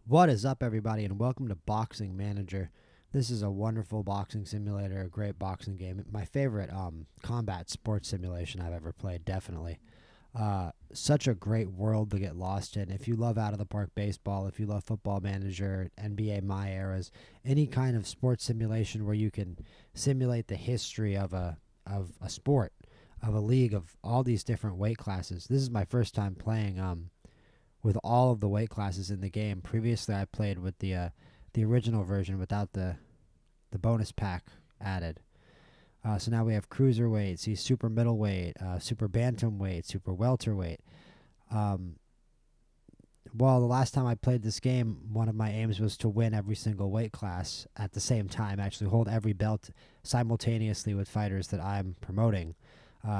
What is up, everybody, and welcome to Boxing Manager. This is a wonderful boxing simulator, a great boxing game. My favorite combat sports simulation I've ever played, definitely. Such a great world to get lost in. If you love out of the park baseball, if you love Football Manager, NBA My Eras, any kind of sports simulation where you can simulate the history of a sport, of a league, of all these different weight classes. This is my first time playing with all of the weight classes in the game. Previously, I played with the original version without the bonus pack added. So now we have cruiserweight, see super middleweight, super bantamweight, super welterweight. Well, the last time I played this game, one of my aims was to win every single weight class at the same time, actually hold every belt simultaneously with fighters that I'm promoting.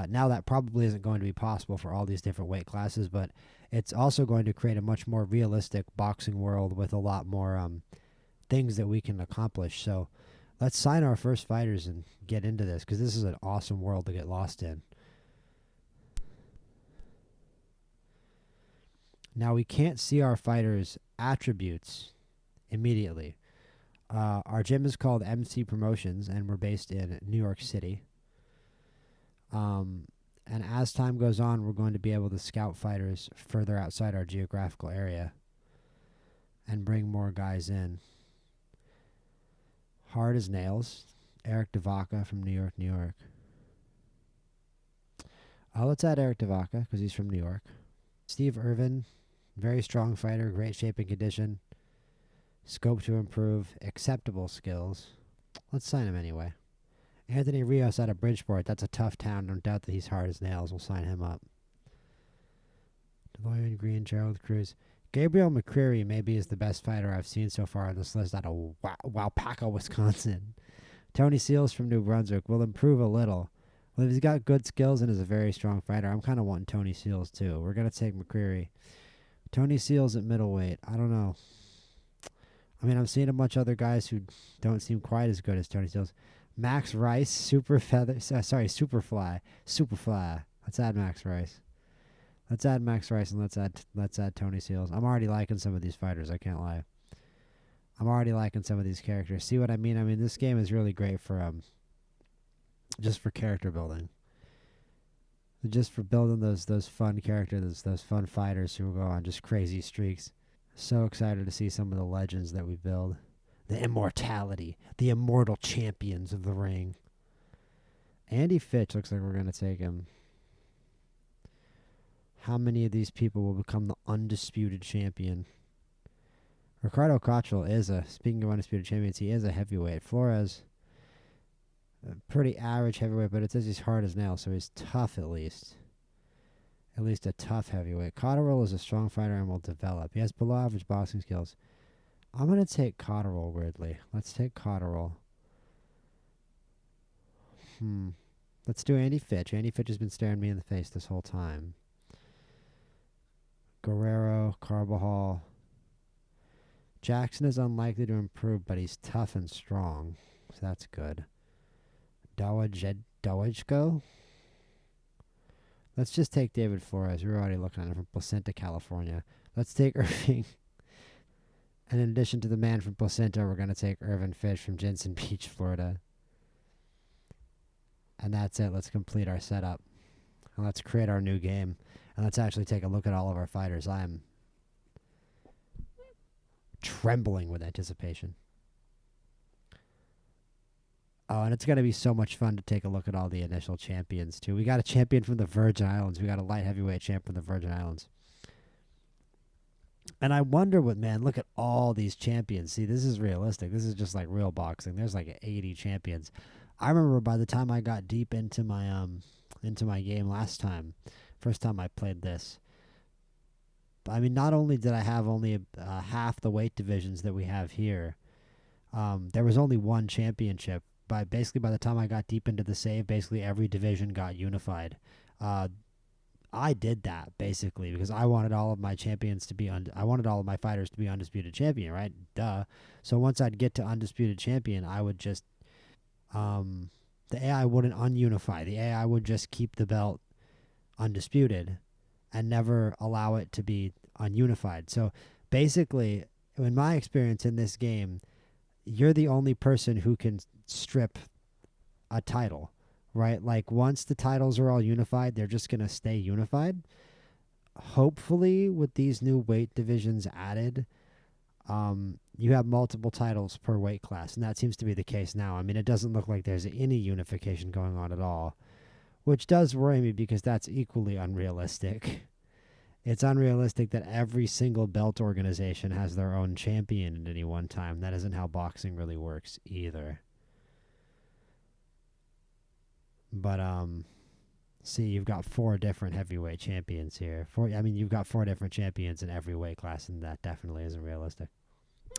Now that probably isn't going to be possible for all these different weight classes, but it's also going to create a much more realistic boxing world with a lot more things that we can accomplish. So let's sign our first fighters and get into this, because this is an awesome world to get lost in. Now, we can't see our fighters' attributes immediately. Our gym is called MC Promotions, and we're based in New York City. And as time goes on, we're going to be able to scout fighters further outside our geographical area and bring more guys in. Hard as nails. Eric Devaka from New York, New York. Let's add Eric Devaka because he's from New York. Steve Irvin, very strong fighter, great shape and condition. Scope to improve, acceptable skills. Let's sign him anyway. Anthony Rios out of Bridgeport. That's a tough town. Don't doubt that he's hard as nails. We'll sign him up. Deloitte Green, Gerald Cruz. Gabriel McCreary maybe is the best fighter I've seen so far on this list out of Waupaca, Wisconsin. Tony Seals from New Brunswick will improve a little. Well, if he's got good skills and is a very strong fighter, I'm kind of wanting Tony Seals too. We're going to take McCreary. Tony Seals at middleweight. I don't know. I mean, I'm seeing a bunch of other guys who don't seem quite as good as Tony Seals. Max Rice, Superfly. Let's add Max Rice. Let's add Max Rice and let's add Tony Seals. I'm already liking some of these fighters, I can't lie. I'm already liking some of these characters. See what I mean? I mean, this game is really great for just for character building. Just for building those fun characters, those fun fighters who will go on just crazy streaks. So excited to see some of the legends that we build. The immortality, the immortal champions of the ring. Andy Fitch looks like we're going to take him. How many of these people will become the undisputed champion? Ricardo Cottrell is speaking of undisputed champions, he is a heavyweight. Flores, a pretty average heavyweight, but it says he's hard as nails, so he's tough at least. At least a tough heavyweight. Cotterill is a strong fighter and will develop. He has below average boxing skills. I'm going to take Cotterill, weirdly. Let's take Cotterill. Let's do Andy Fitch. Andy Fitch has been staring me in the face this whole time. Guerrero, Carbajal. Jackson is unlikely to improve, but he's tough and strong. So that's good. Dawajko? Let's just take David Flores. We were already looking at him from Placenta, California. Let's take Irving. And in addition to the man from Placenta, we're going to take Irvin Fitch from Jensen Beach, Florida. And that's it. Let's complete our setup. And let's create our new game. And let's actually take a look at all of our fighters. I'm trembling with anticipation. Oh, and it's going to be so much fun to take a look at all the initial champions, too. We got a champion from the Virgin Islands. We got a light heavyweight champ from the Virgin Islands. And I wonder look at all these champions. See, this is realistic. This is just like real boxing. There's like 80 champions. I remember by the time I got deep into my game last time, first time I played this, I mean, not only did I have only half the weight divisions that we have here, there was only one championship. By the time I got deep into the save, basically every division got unified. I did that basically because I wanted all of my champions to be I wanted all of my fighters to be undisputed champion, right? Duh. So once I'd get to undisputed champion, I would just the AI wouldn't ununify. The AI would just keep the belt undisputed and never allow it to be ununified. So basically, in my experience in this game, you're the only person who can strip a title, right? Like once the titles are all unified, they're just going to stay unified. Hopefully, with these new weight divisions added, you have multiple titles per weight class, and that seems to be the case now. I mean, it doesn't look like there's any unification going on at all, which does worry me because that's equally unrealistic. It's unrealistic that every single belt organization has their own champion at any one time. That isn't how boxing really works either. But see, you've got 4 different heavyweight champions here. You've got 4 different champions in every weight class, and that definitely isn't realistic.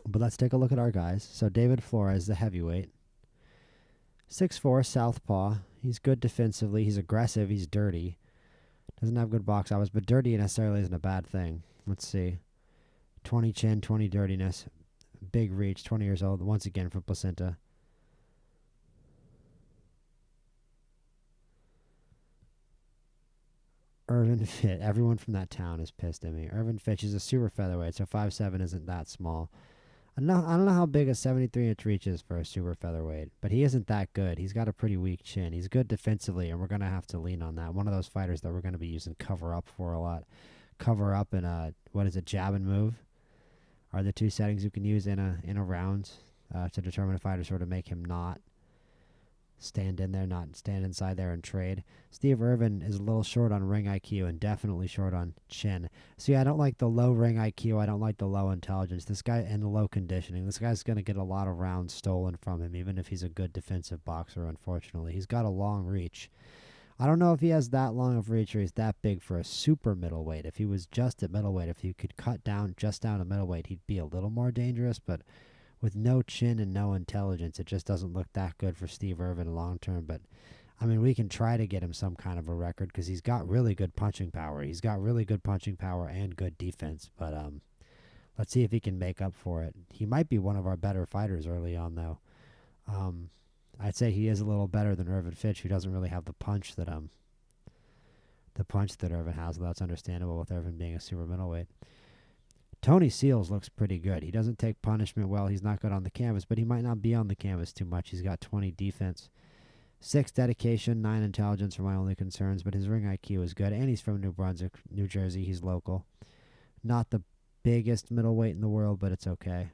But let's take a look at our guys. So David Flores, the heavyweight, 6'4", southpaw. He's good defensively. He's aggressive. He's dirty. Doesn't have good box hours, but dirty necessarily isn't a bad thing. Let's see. 20 chin, 20 dirtiness. Big reach, 20 years old. Once again from Placenta. Irvin Fitch. Everyone from that town is pissed at me. Irvin Fitch is a super featherweight, so 5'7" isn't that small. I don't know how big a 73-inch reach is for a super featherweight, but he isn't that good. He's got a pretty weak chin. He's good defensively, and we're going to have to lean on that. One of those fighters that we're going to be using cover up for a lot. Cover up and jab and move are the 2 settings you can use in a round to determine a fighter, sort of make him not stand in there, not stand inside there and trade. Steve Irvin is a little short on ring IQ and definitely short on chin. See, I don't like the low ring IQ. I don't like the low intelligence. This guy and the low conditioning. This guy's going to get a lot of rounds stolen from him, even if he's a good defensive boxer, unfortunately. He's got a long reach. I don't know if he has that long of reach or he's that big for a super middleweight. If he was just at middleweight, if he could cut down just down to middleweight, he'd be a little more dangerous, but with no chin and no intelligence, it just doesn't look that good for Steve Irvin long term. But, I mean, we can try to get him some kind of a record because he's got really good punching power. He's got really good punching power and good defense. But let's see if he can make up for it. He might be one of our better fighters early on, though. I'd say he is a little better than Irvin Fitch, who doesn't really have the punch that Irvin has. Though that's understandable with Irvin being a super middleweight. Tony Seals looks pretty good. He doesn't take punishment well. He's not good on the canvas, but he might not be on the canvas too much. He's got 20 defense. 6 dedication, 9 intelligence are my only concerns, but his ring IQ is good, and he's from New Brunswick, New Jersey. He's local. Not the biggest middleweight in the world, but it's okay.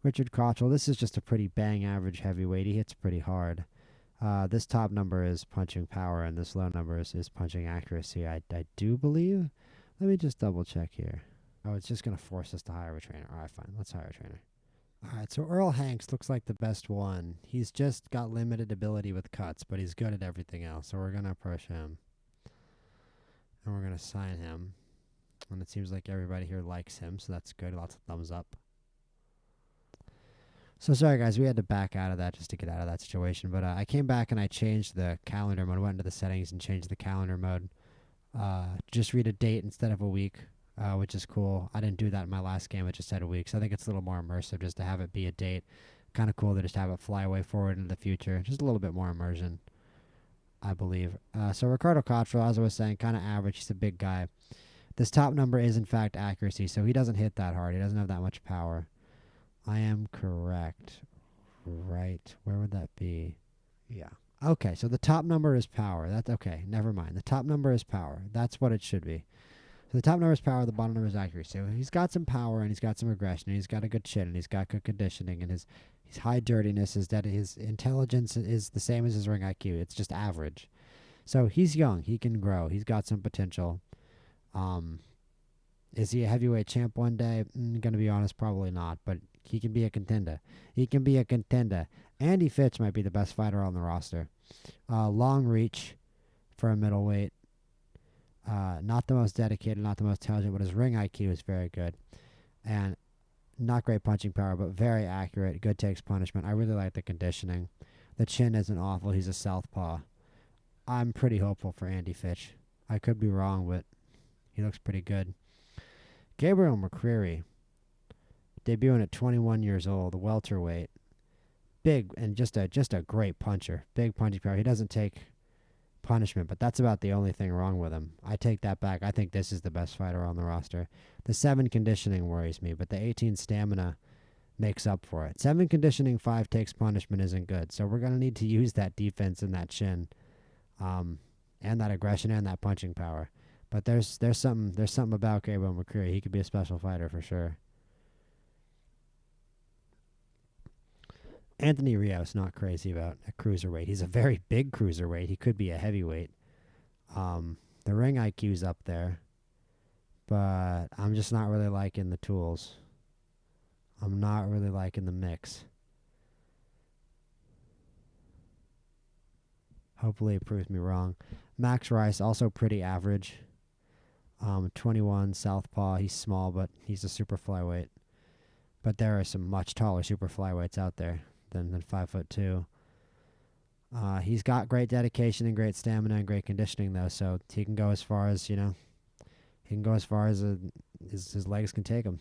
Richard Cottrell, this is just a pretty bang average heavyweight. He hits pretty hard. This top number is punching power, and this low number is punching accuracy, I do believe. Let me just double check here. Oh, it's just going to force us to hire a trainer. All right, fine. Let's hire a trainer. All right, so Earl Hanks looks like the best one. He's just got limited ability with cuts, but he's good at everything else. So we're going to approach him, and we're going to sign him. And it seems like everybody here likes him, so that's good. Lots of thumbs up. So sorry, guys, we had to back out of that just to get out of that situation. But I came back and I changed the calendar mode. Went into the settings and changed the calendar mode. Just read a date instead of a week, which is cool. I didn't do that in my last game. I just said a week. So I think it's a little more immersive just to have it be a date. Kind of cool to just have it fly way forward into the future. Just a little bit more immersion, I believe. So Ricardo Cottrell, as I was saying, kind of average. He's a big guy. This top number is, in fact, accuracy. So he doesn't hit that hard. He doesn't have that much power. I am correct. Right. Where would that be? Yeah. Okay, so the top number is power. That's okay. Never mind. The top number is power. That's what it should be. So the top number is power, the bottom number is accuracy. So he's got some power and he's got some aggression and he's got a good chin and he's got good conditioning and his high dirtiness is that his intelligence is the same as his ring IQ. It's just average. So he's young. He can grow. He's got some potential. Is he a heavyweight champ one day? Gonna be honest, probably not. But he can be a contender. He can be a contender. Andy Fitch might be the best fighter on the roster. Long reach for a middleweight. Not the most dedicated, not the most intelligent, but his ring IQ is very good. And not great punching power, but very accurate. Good takes punishment. I really like the conditioning. The chin isn't awful. He's a southpaw. I'm pretty hopeful for Andy Fitch. I could be wrong, but he looks pretty good. Gabriel McCreary, debuting at 21 years old, welterweight. Big and just a great puncher. Big punching power. He doesn't take punishment, but that's about the only thing wrong with him. I take that back. I think this is the best fighter on the roster. The 7 conditioning worries me, but the 18 stamina makes up for it. 7 conditioning, 5 takes punishment isn't good. So we're going to need to use that defense and that chin, and that aggression and that punching power. But there's something about Gabriel McCreary. He could be a special fighter for sure. Anthony Rios, not crazy about a cruiserweight. He's a very big cruiserweight. He could be a heavyweight. The ring IQ's up there, but I'm just not really liking the tools. I'm not really liking the mix. Hopefully it proves me wrong. Max Rice, also pretty average. 21, southpaw. He's small, but he's a super flyweight. But there are some much taller super flyweights out there than 5'2". He's got great dedication and great stamina and great conditioning, though, so he can go as far as, he can go as far as his legs can take him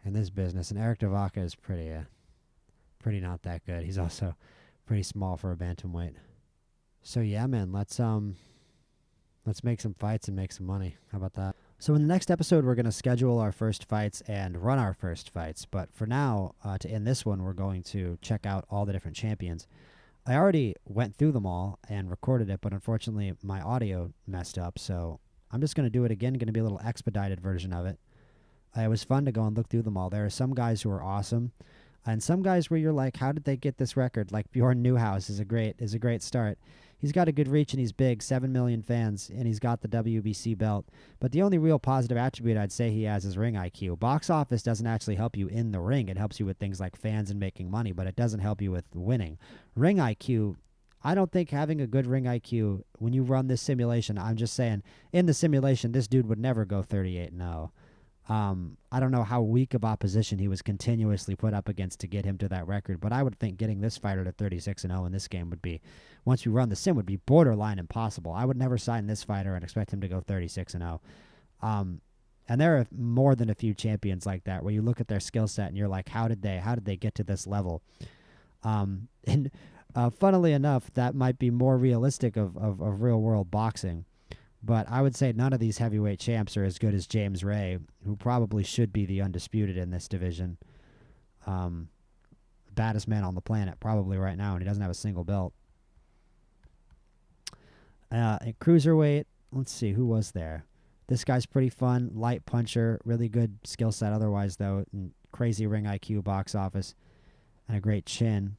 in this business. And Eric Davaca is pretty not that good. He's also pretty small for a bantamweight. So yeah, man, let's make some fights and make some money. How about that? So in the next episode, we're going to schedule our first fights and run our first fights. But for now, to end this one, we're going to check out all the different champions. I already went through them all and recorded it, but unfortunately my audio messed up. So I'm just going to do it again. Going to be a little expedited version of it. It was fun to go and look through them all. There are some guys who are awesome, and some guys where you're like, how did they get this record? Like Bjorn Newhouse is a great start. He's got a good reach and he's big, 7 million fans, and he's got the WBC belt. But the only real positive attribute I'd say he has is ring IQ. Box office doesn't actually help you in the ring. It helps you with things like fans and making money, but it doesn't help you with winning. Ring IQ, I don't think having a good ring IQ, when you run this simulation, I'm just saying, in the simulation, this dude would never go 38-0. I don't know how weak of opposition he was continuously put up against to get him to that record, but I would think getting this fighter to 36-0 in this game would be, once we run the sim, would be borderline impossible. I would never sign this fighter and expect him to go 36-0. And there are more than a few champions like that where you look at their skill set and you're like, how did they get to this level? And funnily enough, that might be more realistic of real world boxing. But I would say none of these heavyweight champs are as good as James Ray, who probably should be the undisputed in this division. Baddest man on the planet probably right now, and he doesn't have a single belt. At cruiserweight, let's see, who was there? This guy's pretty fun, light puncher, really good skill set otherwise, though, and crazy ring IQ, box office, and a great chin.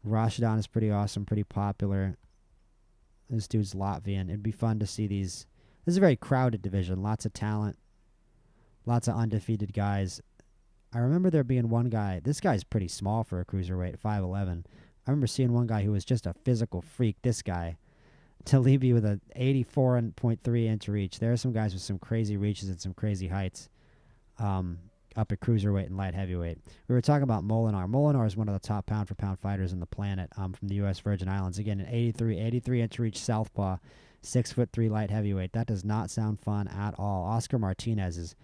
Rashidon is pretty awesome, pretty popular. This dude's Latvian. It'd be fun to see these. This is a very crowded division. Lots of talent. Lots of undefeated guys. I remember there being one guy. This guy's pretty small for a cruiserweight, 5'11". I remember seeing one guy who was just a physical freak. This guy. Talibi with a 84.3-inch reach. There are some guys with some crazy reaches and some crazy heights up at cruiserweight and light heavyweight. We were talking about Molinar. Molinar is one of the top pound-for-pound fighters in the planet from the U.S. Virgin Islands. Again, an 83-inch reach southpaw, 6'3" light heavyweight. That does not sound fun at all. Oscar Martinez is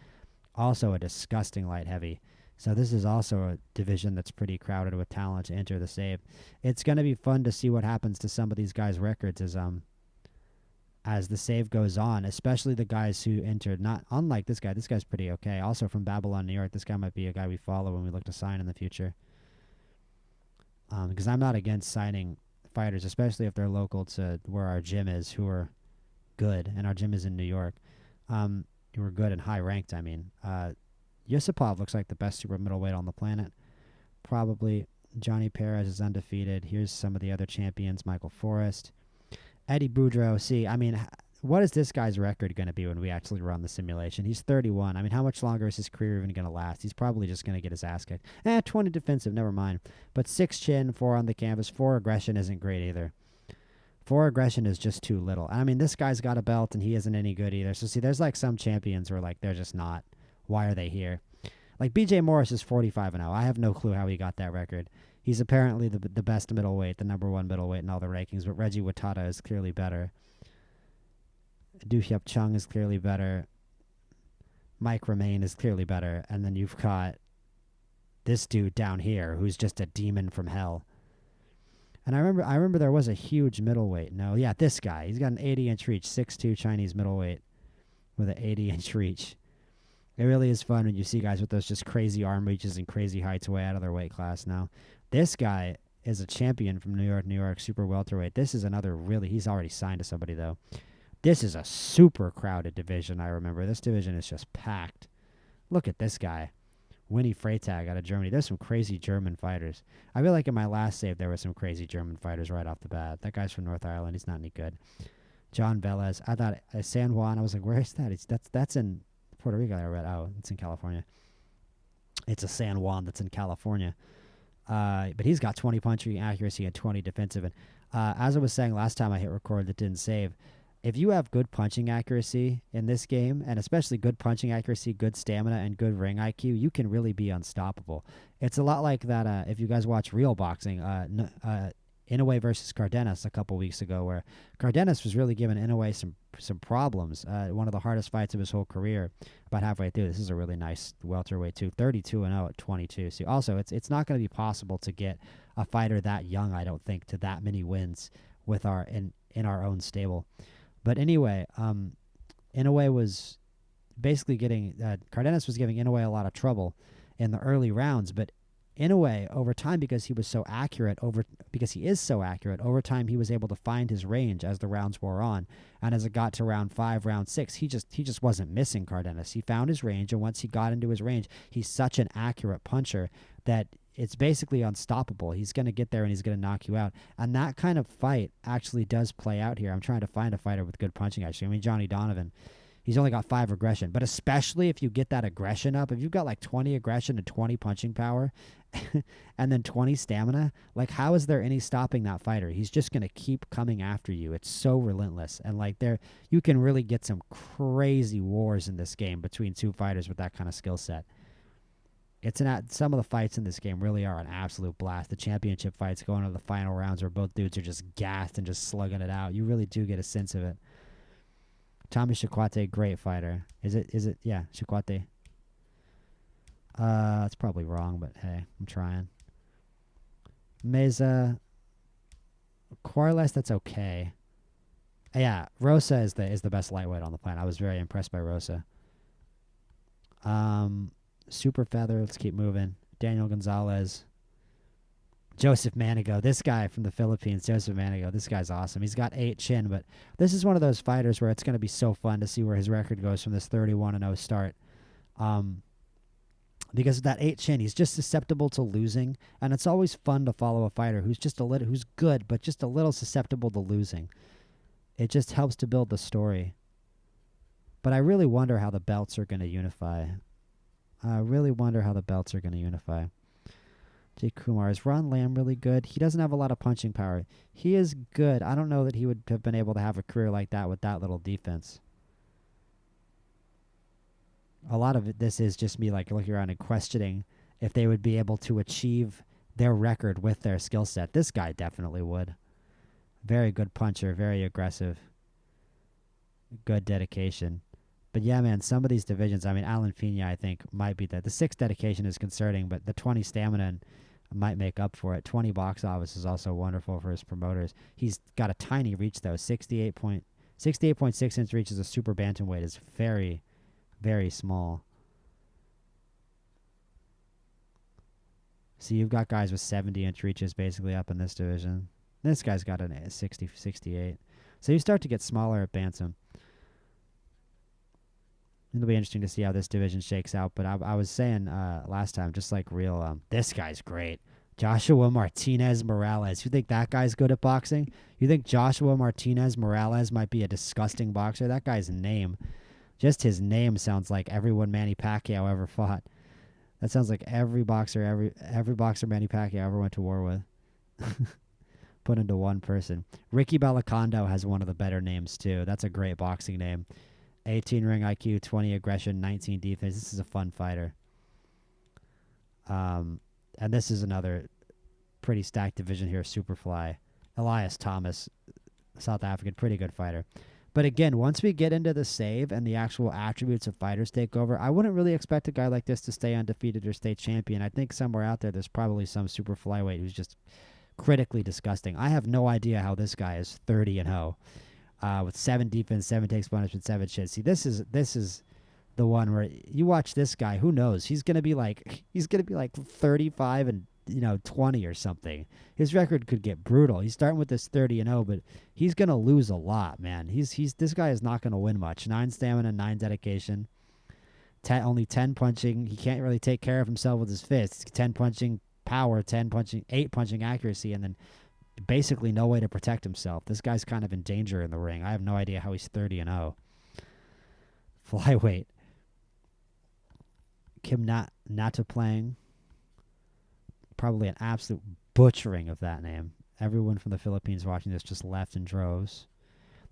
also a disgusting light heavy. So this is also a division that's pretty crowded with talent to enter the save. It's going to be fun to see what happens to some of these guys' records as the save goes on, especially the guys who entered. Not unlike this guy. This guy's pretty okay. Also from Babylon, New York. This guy might be a guy we follow when we look to sign in the future. Because I'm not against signing fighters, especially if they're local to where our gym is, who are good, and our gym is in New York. Who are good and high ranked. I mean, Yusupov looks like the best super middleweight on the planet. Probably. Johnny Perez is undefeated. Here's some of the other champions. Michael Forrest. Eddie Boudreaux, see, I mean, what is this guy's record going to be when we actually run the simulation? He's 31. I mean, how much longer is his career even going to last? He's probably just going to get his ass kicked. 20 defensive, never mind. But 6 chin, 4 on the canvas. 4 aggression isn't great either. 4 aggression is just too little. I mean, this guy's got a belt, and he isn't any good either. So, see, there's like some champions where, like, they're just not. Why are they here? Like, BJ Morris is 45-0. I have no clue how he got that record. He's apparently the best middleweight, the number 1 middleweight in all the rankings, but Reggie Watata is clearly better. Du Hyup Chung is clearly better. Mike Remain is clearly better. And then you've got this dude down here who's just a demon from hell. And I remember there was a huge middleweight. No, yeah, this guy. He's got an 80-inch reach, 6'2" Chinese middleweight with an 80-inch reach. It really is fun when you see guys with those just crazy arm reaches and crazy heights way out of their weight class now. This guy is a champion from New York, super welterweight. This is another really, he's already signed to somebody though. This is a super crowded division, I remember. This division is just packed. Look at this guy. Winnie Freitag out of Germany. There's some crazy German fighters. I feel like in my last save there were some crazy German fighters right off the bat. That guy's from North Ireland. He's not any good. John Velez. I thought San Juan. I was like, where is that? That's in Puerto Rico. I read. Oh, it's in California. It's a San Juan that's in California. But he's got 20 punching accuracy and 20 defensive. And as I was saying last time I hit record that didn't save, if you have good punching accuracy in this game, and especially good punching accuracy, good stamina, and good ring IQ, you can really be unstoppable. It's a lot like that if you guys watch Real Boxing, Inoue versus Cardenas a couple weeks ago, where Cardenas was really giving Inoue some problems. One of the hardest fights of his whole career about halfway through. This is a really nice welterweight, too. 32-0 at 22. So also, it's not going to be possible to get a fighter that young, I don't think, to that many wins with in our own stable. But anyway, Inoue was basically Cardenas was giving Inoue a lot of trouble in the early rounds, but Inoue, over time, because he is so accurate, over time he was able to find his range as the rounds wore on. And as it got to round 5, round 6, he just wasn't missing Cardenas. He found his range, and once he got into his range, he's such an accurate puncher that it's basically unstoppable. He's going to get there and he's going to knock you out. And that kind of fight actually does play out here. I'm trying to find a fighter with good punching, actually. I mean, Johnny Donovan, he's only got 5 aggression. But especially if you get that aggression up, if you've got like 20 aggression and 20 punching power and then 20 stamina, like how is there any stopping that fighter? He's just going to keep coming after you. It's so relentless. And like you can really get some crazy wars in this game between two fighters with that kind of skill set. Some of the fights in this game really are an absolute blast. The championship fights going to the final rounds where both dudes are just gassed and just slugging it out. You really do get a sense of it. Tommy Chikwate, great fighter. Is it? Yeah, Chikwate. It's probably wrong, but hey, I'm trying. Meza. Corliss, that's okay. Yeah, Rosa is the best lightweight on the planet. I was very impressed by Rosa. Super Feather, let's keep moving. Daniel Gonzalez. Joseph Manigo, this guy from the Philippines, Joseph Manigo, this guy's awesome. He's got 8 chin, but this is one of those fighters where it's going to be so fun to see where his record goes from this 31-0 start. Because of that 8 chin, he's just susceptible to losing, and it's always fun to follow a fighter who's who's good, but just a little susceptible to losing. It just helps to build the story. But I really wonder how the belts are going to unify. Jake Kumar. Is Ron Lamb really good? He doesn't have a lot of punching power. He is good. I don't know that he would have been able to have a career like that with that little defense. A lot of this is just me like looking around and questioning if they would be able to achieve their record with their skill set. This guy definitely would. Very good puncher, very aggressive. Good dedication. But yeah, man, some of these divisions, I mean, Alan Fina, I think, might be the 6 dedication is concerning, but the 20 stamina might make up for it. 20 box office is also wonderful for his promoters. He's got a tiny reach, though. 68.6 inch reach as a super bantamweight is very, very small. So you've got guys with 70-inch reaches basically up in this division. This guy's got a 68. So you start to get smaller at bantam. It'll be interesting to see how this division shakes out. But I was saying last time, just like Real, this guy's great. Joshua Martinez Morales. You think that guy's good at boxing? You think Joshua Martinez Morales might be a disgusting boxer? That guy's name, just his name sounds like everyone Manny Pacquiao ever fought. That sounds like every boxer Manny Pacquiao ever went to war with. Put into one person. Ricky Balacondo has one of the better names, too. That's a great boxing name. 18 ring IQ, 20 aggression, 19 defense. This is a fun fighter. And this is another pretty stacked division here, Superfly. Elias Thomas, South African, pretty good fighter. But again, once we get into the save and the actual attributes of fighters take over, I wouldn't really expect a guy like this to stay undefeated or stay champion. I think somewhere out there's probably some super flyweight who's just critically disgusting. I have no idea how this guy is 30-0 with 7 defense, 7 takes punishment, 7 shit. See, this is the one where you watch this guy. Who knows? He's gonna be like 35 and 20 or something. His record could get brutal. He's starting with this 30-0, but he's gonna lose a lot, man. He's this guy is not gonna win much. 9 stamina, 9 dedication, only 10 punching. He can't really take care of himself with his fists. 10 punching power, 10 punching, 8 punching accuracy, and then basically no way to protect himself. This guy's kind of in danger in the ring. I have no idea how he's 30-0. Flyweight. Kim Nataplang. Probably an absolute butchering of that name. Everyone from the Philippines watching this just left in droves.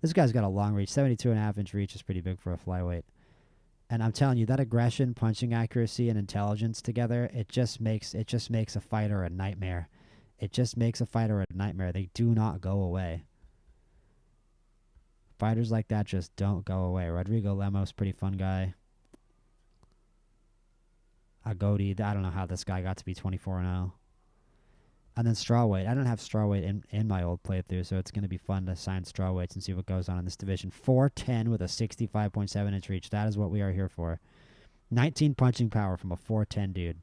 This guy's got a long reach. 72.5-inch reach is pretty big for a flyweight. And I'm telling you, that aggression, punching accuracy, and intelligence together, it just makes a fighter a nightmare. It just makes a fighter a nightmare. They do not go away. Fighters like that just don't go away. Rodrigo Lemos, pretty fun guy. Agodi, I don't know how this guy got to be 24-0. And then strawweight. I don't have strawweight in my old playthrough, so it's going to be fun to sign strawweights and see what goes on in this division. 4'10" with a 65.7-inch reach. That is what we are here for. 19 punching power from a 4'10" dude.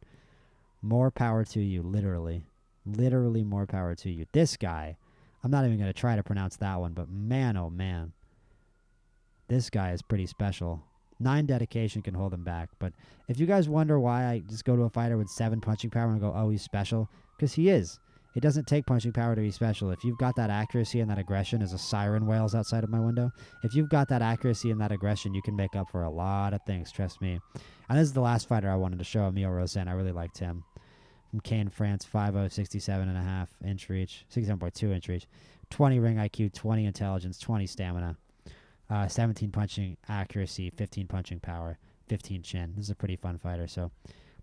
More power to you, literally. Literally more power to you. This guy, I'm not even going to try to pronounce that one, but man, oh man. This guy is pretty special. 9 dedication can hold him back. But if you guys wonder why I just go to a fighter with 7 punching power and go, oh, he's special, because he is. It doesn't take punching power to be special. If you've got that accuracy and that aggression, as a siren wails outside of my window, if you've got that accuracy and that aggression, you can make up for a lot of things, trust me. And this is the last fighter I wanted to show, Emile Rosen. I really liked him. From Caen, France, 5'0", 67.5-inch reach, 67.2-inch reach, 20 ring IQ, 20 intelligence, 20 stamina. 17 punching accuracy, 15 punching power, 15 chin. This is a pretty fun fighter. So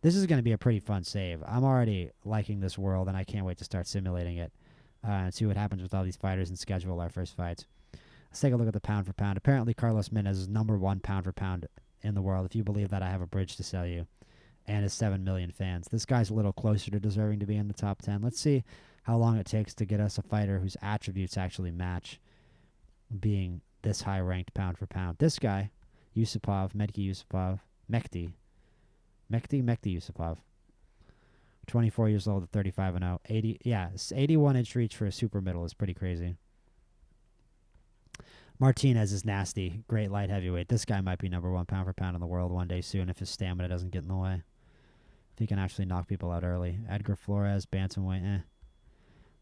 this is going to be a pretty fun save. I'm already liking this world, and I can't wait to start simulating it and see what happens with all these fighters and schedule our first fights. Let's take a look at the pound for pound. Apparently, Carlos Menez is #1 pound for pound in the world. If you believe that, I have a bridge to sell you. And his 7 million fans. This guy's a little closer to deserving to be in the top 10. Let's see how long it takes to get us a fighter whose attributes actually match being this high ranked pound for pound. This guy, Yusupov, Mehdi Yusupov. 24 years old at 35-0. 81-inch reach for a super middle is pretty crazy. Martinez is nasty. Great light heavyweight. This guy might be #1 pound for pound in the world one day soon if his stamina doesn't get in the way. If he can actually knock people out early. Edgar Flores, bantamweight,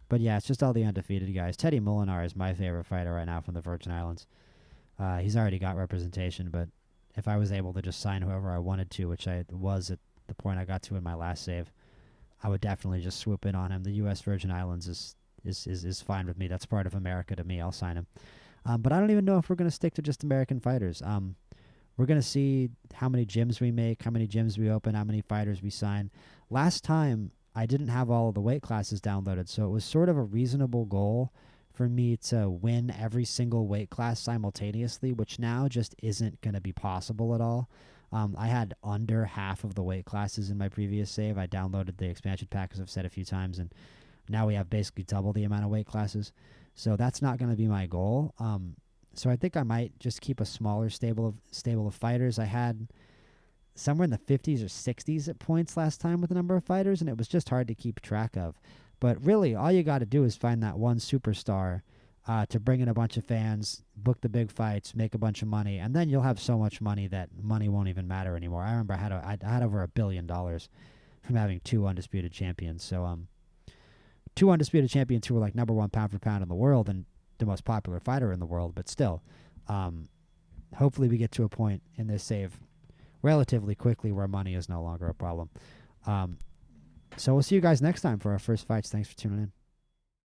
But yeah, it's just all the undefeated guys. Teddy Molinar is my favorite fighter right now from the Virgin Islands. He's already got representation, but if I was able to just sign whoever I wanted to, which I was at the point I got to in my last save, I would definitely just swoop in on him. The U.S. Virgin Islands is fine with me. That's part of America to me. I'll sign him. But I don't even know if we're going to stick to just American fighters. We're going to see how many gyms we make, how many gyms we open, how many fighters we sign. Last time, I didn't have all of the weight classes downloaded, so it was sort of a reasonable goal for me to win every single weight class simultaneously, which now just isn't going to be possible at all. I had under half of the weight classes in my previous save. I downloaded the expansion pack, as I've said a few times, and now we have basically double the amount of weight classes. So that's not going to be my goal. So I think I might just keep a smaller stable of fighters. I had somewhere in the 50s or 60s at points last time with the number of fighters, and it was just hard to keep track of. But really, all you got to do is find that one superstar to bring in a bunch of fans, book the big fights, make a bunch of money, and then you'll have so much money that money won't even matter anymore. I remember I had over $1 billion from having 2 undisputed champions. So 2 undisputed champions who were like #1 pound for pound in the world and the most popular fighter in the world, but still, hopefully we get to a point in this save relatively quickly where money is no longer a problem. So we'll see you guys next time for our first fights. Thanks for tuning in.